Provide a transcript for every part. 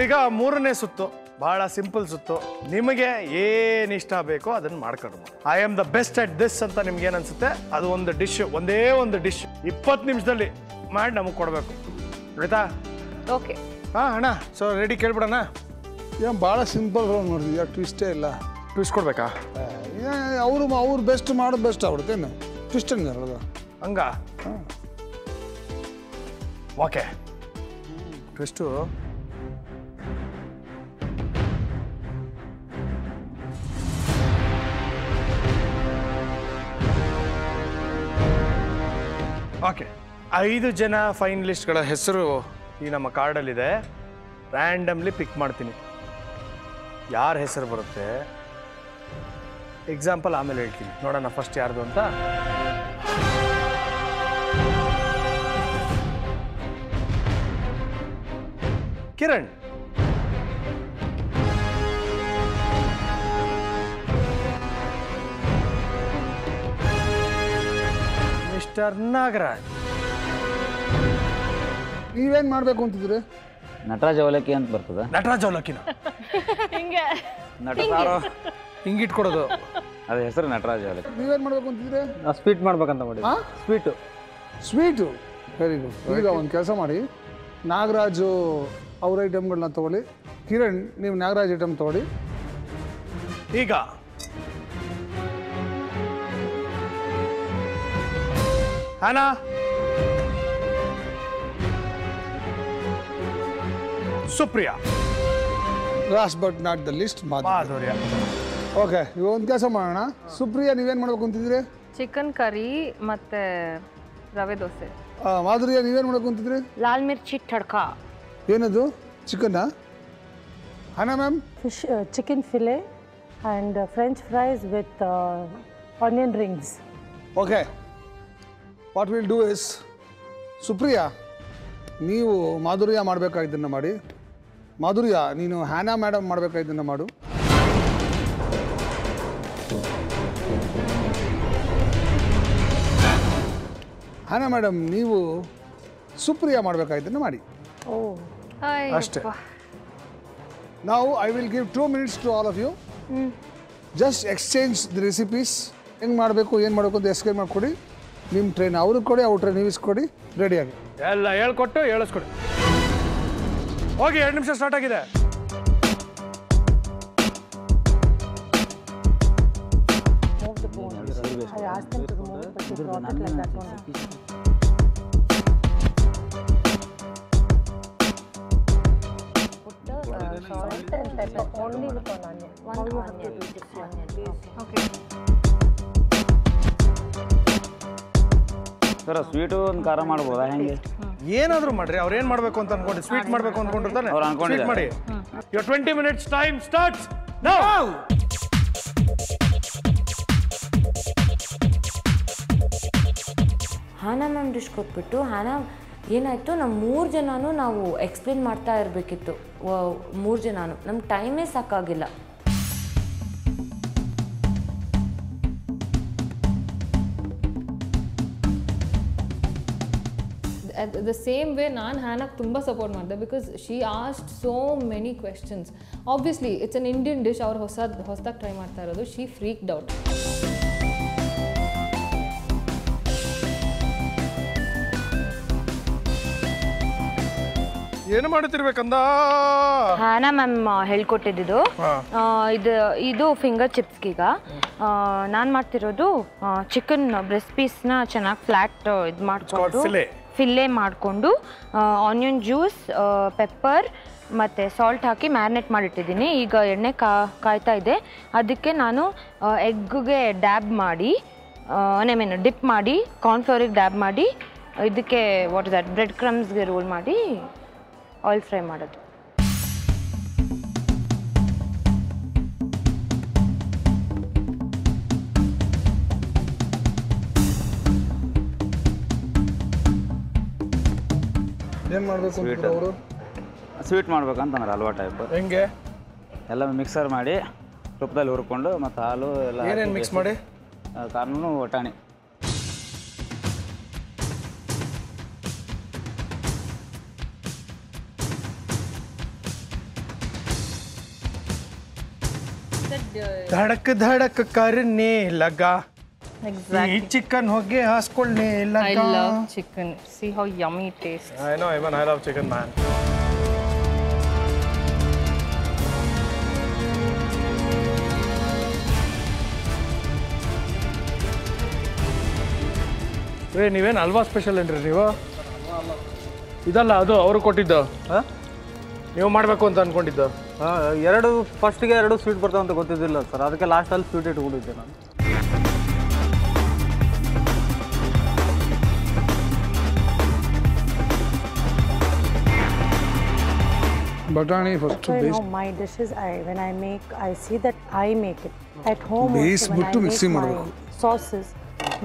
ಈಗ ಮೂರನೇ ಸುತ್ತು ಬಹಳ ಸಿಂಪಲ್ ಸುತ್ತು. ನಿಮಗೆ ಏನು ಇಷ್ಟ ಬೇಕೋ ಅದನ್ನು ಮಾಡ್ಕೊಂಡು I am the best at this ಅಂತ ನಿಮ್ಗೆ ಏನು ಅನ್ಸುತ್ತೆ ಅದು ಒಂದು ಡಿಶ್, ಒಂದೇ ಒಂದು ಡಿಶ್ 20 ನಿಮಿಷದಲ್ಲಿ ಮಾಡಿ ನಮಗೆ ಕೊಡಬೇಕು. ಆಯ್ತಾ? ಓಕೆ. ಹಾಂ ಅಣ್ಣ, ಸೊ ರೆಡಿ ಕೇಳ್ಬಿಡೋಣ. ಏನು ಭಾಳ ಸಿಂಪಲ್ ನೋಡಿದ್ವಿ, ಯಾಕೆ ಟ್ವಿಸ್ಟೇ ಇಲ್ಲ. ಟ್ವಿಸ್ಟ್ ಕೊಡ್ಬೇಕಾ? ಅವ್ರು ಬೆಸ್ಟ್ ಮಾಡೋದು ಬೆಸ್ಟ್ ಆಗ್ಬಿಡುತ್ತೇನು, ಟ್ವಿಸ್ಟ್ ಅನ್ನೋದು ಹಂಗ? ಓಕೆ. Twist okay. 5 ಜನ ಫೈನಲಿಸ್ಟ್ಗಳ ಹೆಸರು ಈ ನಮ್ಮ ಕಾರ್ಡಲ್ಲಿದೆ. ರ್ಯಾಂಡಮ್ಲಿ ಪಿಕ್ ಮಾಡ್ತೀನಿ. ಯಾರ ಹೆಸರು ಬರುತ್ತೆ ಎಕ್ಸಾಂಪಲ್ ಆಮೇಲೆ ಹೇಳ್ತೀನಿ. ನೋಡೋಣ ಫಸ್ಟ್ ಯಾರ್ದು ಅಂತ. ಕಿರಣ್. ಮಿಸ್ಟರ್ ನಾಗರಾಜ್. ನೀವೇನು ಮಾಡಬೇಕು ಅಂತಿದ್ರಿ? ನಟರಾಜ್ ಅವಲಕ್ಕಿ ಅಂತ ಬರ್ತದೆ. ನಟರಾಜ್ ಅವಲಕ್ಕಿನ ಹಿಂಗೆ ನಟ ಸಾರು ಹಿಂಗಿಟ್ಕೊಡೋದು, ಅದ ಹೆಸರು ನಟರಾಜ್ ಅವಲಕ್ಕಿ. ನೀವೇನು ಮಾಡಬೇಕು ಅಂತಿದ್ರೆ? ನಾವು ಸ್ವೀಟ್ ಮಾಡ್ಬೇಕಂತ ಮಾಡಿ. ಸ್ವೀಟು. Very good. ಈಗ ಒಂದು ಕೆಲಸ ಮಾಡಿ, ನಾಗರಾಜು ಅವ್ರ ಐಟಮ್ಗಳನ್ನ ತೊಗೊಳ್ಳಿ, ಕಿರಣ್ ನೀವು ನಾಗರಾಜ್ ಐಟಮ್ ತೊಗೊಳ್ಳಿ. ಈಗ Hana, Supriya, last but not the list Madhurya. Okay, ಇವಾಗ ಒಂದು ಕೆಲಸ ಮಾಡೋಣ. ಸುಪ್ರಿಯಾ ನೀವೇನು ಮಾಡ್ಬೇಕು ಅಂತಿದ್ರಿ? ಚಿಕನ್ ಕರಿ ಮತ್ತೆ ರವೆ ದೋಸೆ. ಮಾಧುರ್ಯ ನೀವೇನು ಮಾಡ್ಬೇಕು ಅಂತಿದ್ರಿ? ಲಾಲ್ ಮಿರ್ಚಿ ತಡ್ಕ. ಏನದು? ಚಿಕನ್ನಾ? Hana ma'am? Fish, chicken fillet and French fries with onion rings. Okay, what will do is, Supriya ನೀವು ಮಾಧುರ್ಯ ಮಾಡಬೇಕಾಗಿದ್ದನ್ನು ಮಾಡಿ, ಮಾಧುರ್ಯ ನೀನು ಹ್ಯಾನಾ ಮೇಡಮ್ ಮಾಡಬೇಕಾಗಿದ್ದನ್ನು ಮಾಡು. ಹ್ಯಾನಾ ಮೇಡಮ್ ನೀವು ಸುಪ್ರಿಯಾ ಮಾಡಬೇಕಾಗಿದ್ದನ್ನು ಮಾಡಿ. ಅಷ್ಟೇ. ನಾವು I will give 2 minutes to all of you. Just exchange the recipes. ಹೆಂಗೆ ಮಾಡಬೇಕು ಏನು ಮಾಡಬೇಕು ಅಂತ ಎಕ್ಸ್ಪ್ಲೇನ್ ಮಾಡಿಕೊಡಿ. ನಿಮ್ಮ ಟ್ರೈನ್ ಅವ್ರಿಗೆ ಕೊಡಿ, ಅವ್ರ ಟ್ರೈನ್ ನೀವು ಇಸ್ಕೊಡಿ. ರೆಡಿಯಾಗಿ ಎಲ್ಲ ಹೇಳ್ಕೊಟ್ಟು ಹೇಳಿಸ್ಕೊಡಿ. ಹೋಗಿ, 2 ನಿಮಿಷ ಸ್ಟಾರ್ಟ್ ಆಗಿದೆ. I asked them to remove it, but they brought it like that only. Put the salt and pepper only with one onion. One onion. Okay. Sir sweet ಒಂದು ಖಾರ ಮಾಡ್ಬೋದಾ? ಹೆಂಗೆ? ಏನಾದರೂ ಮಾಡ್ರಿ, ಅವ್ರು ಏನು ಮಾಡಬೇಕು ಅಂತ ಅನ್ಕೊಂಡು ಸ್ವೀಟ್ ಮಾಡಬೇಕು ಅನ್ಕೊಂಡಿರ್ತಾನೆ. ಅವ್ರು ಅನ್ಕೊಂಡಿದ್ದಾರೆ. ಮಾಡಿ. Your 20 minutes time starts now. Hana ma'am dish ಕೊಟ್ಬಿಟ್ಟು ಹಾನಾ ಏನಾಯಿತು, ನಮ್ಮ 3 ಜನನೂ ನಾವು ಎಕ್ಸ್ಪ್ಲೇನ್ ಮಾಡ್ತಾ ಇರಬೇಕಿತ್ತು. 3 ಜನನೂ ನಮ್ಗೆ ಟೈಮೇ ಸಾಕಾಗಿಲ್ಲ. The same way ನಾನು ಹ್ಯಾನಾಗೆ ತುಂಬ ಸಪೋರ್ಟ್ ಮಾಡಿದೆ, because she asked so many questions. Obviously it's an Indian dish, ಅವ್ರು ಹೊಸದಾಗಿ ಟ್ರೈ ಮಾಡ್ತಾ ಇರೋದು. She freaked out. ಏನು ಮಾಡುತ್ತಿರ್ಬೇಕಂದ? ಹಾನಾ ಮ್ಯಾಮ್ ಹೇಳ್ಕೊಟ್ಟಿದ್ದು ಇದು ಫಿಂಗರ್ ಚಿಪ್ಸ್ಗೀಗ ನಾನು ಮಾಡ್ತಿರೋದು ಚಿಕನ್ ಬ್ರೆಸ್ಟ್ ಪೀಸ್ನ ಚೆನ್ನಾಗಿ ಫ್ಲ್ಯಾಟ್ ಇದು ಮಾಡಿಕೊಂಡು ಫಿಲ್ಲೆ ಮಾಡಿಕೊಂಡು ಆನಿಯನ್ ಜ್ಯೂಸ್, ಪೆಪ್ಪರ್ ಮತ್ತು ಸಾಲ್ಟ್ ಹಾಕಿ ಮ್ಯಾರಿನೇಟ್ ಮಾಡಿಟ್ಟಿದ್ದೀನಿ. ಈಗ ಎಣ್ಣೆ ಕಾಯ್ತಾ ಇದೆ. ಅದಕ್ಕೆ ನಾನು ಎಗ್ಗೆ ಡ್ಯಾಬ್ ಮಾಡಿ, ಡಿಪ್ ಮಾಡಿ, ಕಾರ್ನ್ಫ್ಲವರಿಗೆ ಡ್ಯಾಬ್ ಮಾಡಿ, ಇದಕ್ಕೆ ವಾಟ್ ಇಸ್ ದಟ್ ಬ್ರೆಡ್ ಕ್ರಮ್ಸ್ಗೆ ರೋಲ್ ಮಾಡಿ ಆಯಿಲ್ ಫ್ರೈ ಮಾಡೋದು. ಏನು ಮಾಡಬೇಕು ಅಂತ ಅವರು ಸ್ವೀಟ್ ಮಾಡ್ಬೇಕಂತಂದ್ರೆ ಹಲ್ವಾ ಟೈಪ್. ಹೆಂಗೆ? ಎಲ್ಲ ಮಿಕ್ಸರ್ ಮಾಡಿ ತುಪ್ಪದಲ್ಲಿ ಹುರ್ಕೊಂಡು ಮತ್ತು ಹಾಲು ಎಲ್ಲ ಏನೇನು ಮಿಕ್ಸ್ ಮಾಡಿ? ಕಾರಣೂ ಒಟಾಣಿ. ಧಡಕ್ ಧಡಕ್ ಕರ್ನೆ ಲಗ Exactly. ಈ ಚಿಕನ್ ಹೊಗೆ ಹಾಸ್ಕೊಳ್ನೆ I ಲಗ love chicken. See how yummy it tastes. I know, even I love chicken, man. ರೇ ನೀವೇನು ಹಲ್ವಾ ಸ್ಪೆಷಲ್ ಏನ್ರಿ ನೀವು ಇದಲ್ಲ ಅದು ಅವರು ಕೊಟ್ಟಿದ್ದು ನೀವು ಮಾಡಬೇಕು ಅಂತ ಅನ್ಕೊಂಡಿದ್ದು ಎರಡು ಫಸ್ಟಿಗೆ ಎರಡು ಸ್ವೀಟ್ ಬರ್ತಾವೆ ಅಂತ ಗೊತ್ತಿದ್ದಿಲ್ಲ ಸರ್, ಅದಕ್ಕೆ ಲಾಸ್ಟಲ್ಲಿ ಸ್ವೀಟ್ ಇಟ್ಕೊಂಡಿದ್ದೆ ನಾನು. ಬಟಾಣಿ first So, you know, my dishes, when I make, I see that I make it. At home, also, when I ಬೇಯಿಸ್ಬಿಟ್ಟು make mixie my ಮಾಡಬೇಕು. sauces,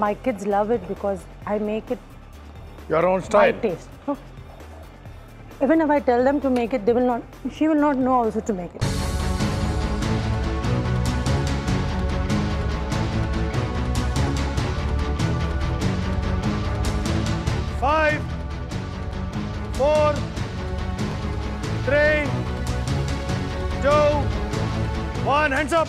my kids love it because I make it your own my style. taste. Even if I tell them to make it, they will not, she will not know also to make it. Five, 4, 3, 2, 1, hands up.